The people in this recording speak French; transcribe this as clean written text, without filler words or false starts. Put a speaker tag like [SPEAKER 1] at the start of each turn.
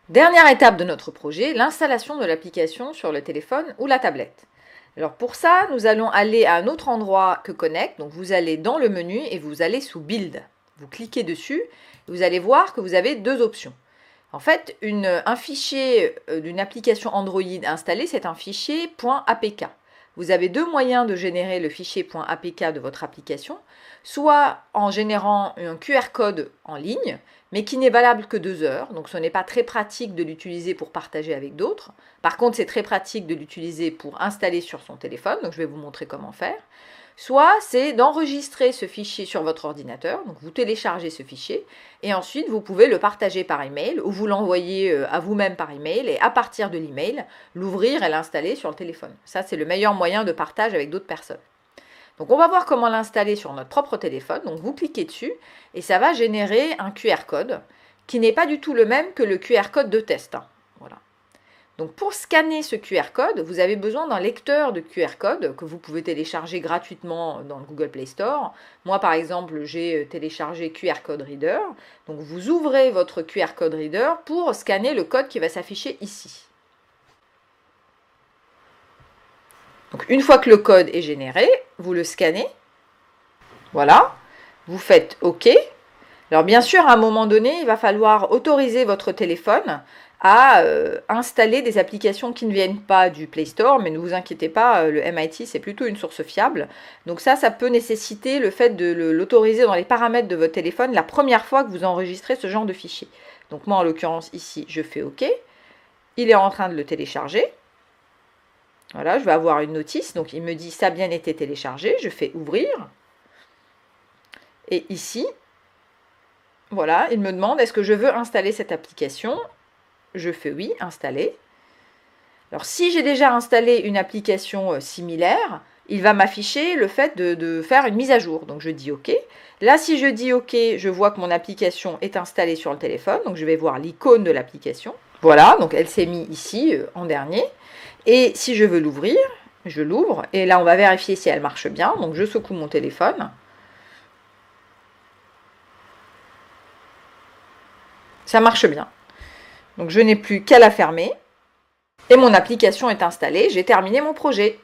[SPEAKER 1] Dernière étape de notre projet, l'installation de l'application sur le téléphone ou la tablette. Alors pour ça, nous allons aller à un autre endroit que Connect. Donc vous allez dans le menu et vous allez sous Build. Vous cliquez dessus et vous allez voir que vous avez deux options. En fait, un fichier d'une application Android installée, c'est un fichier .apk. Vous avez deux moyens de générer le fichier .apk de votre application, soit en générant un QR code en ligne, mais qui n'est valable que 2 heures, donc ce n'est pas très pratique de l'utiliser pour partager avec d'autres. Par contre, c'est très pratique de l'utiliser pour installer sur son téléphone, donc je vais vous montrer comment faire. Soit c'est d'enregistrer ce fichier sur votre ordinateur, donc vous téléchargez ce fichier, et ensuite vous pouvez le partager par email, ou vous l'envoyer à vous-même par email, et à partir de l'email, l'ouvrir et l'installer sur le téléphone. Ça, c'est le meilleur moyen de partage avec d'autres personnes. Donc on va voir comment l'installer sur notre propre téléphone. Donc vous cliquez dessus, et ça va générer un QR code, qui n'est pas du tout le même que le QR code de test. Voilà. Donc pour scanner ce QR code, vous avez besoin d'un lecteur de QR code que vous pouvez télécharger gratuitement dans le Google Play Store. Moi par exemple, j'ai téléchargé QR Code Reader. Donc vous ouvrez votre QR Code Reader pour scanner le code qui va s'afficher ici. Donc une fois que le code est généré, vous le scannez. Voilà. Vous faites OK. Alors bien sûr, à un moment donné, il va falloir autoriser votre téléphone à installer des applications qui ne viennent pas du Play Store, mais ne vous inquiétez pas, le MIT c'est plutôt une source fiable. Donc ça peut nécessiter le fait de l'autoriser dans les paramètres de votre téléphone la première fois que vous enregistrez ce genre de fichier. Donc moi en l'occurrence ici, je fais OK. Il est en train de le télécharger. Voilà, je vais avoir une notice, donc il me dit ça a bien été téléchargé, je fais ouvrir. Et ici, voilà, il me demande est-ce que je veux installer cette application. Je fais oui, installer. Alors si j'ai déjà installé une application similaire, il va m'afficher le fait de faire une mise à jour. Donc je dis OK. Là, si je dis OK, je vois que mon application est installée sur le téléphone. Donc je vais voir l'icône de l'application. Voilà, donc elle s'est mise ici en dernier. Et si je veux l'ouvrir, je l'ouvre. Et là, on va vérifier si elle marche bien. Donc je secoue mon téléphone. Ça marche bien. Donc je n'ai plus qu'à la fermer. Et mon application est installée. J'ai terminé mon projet.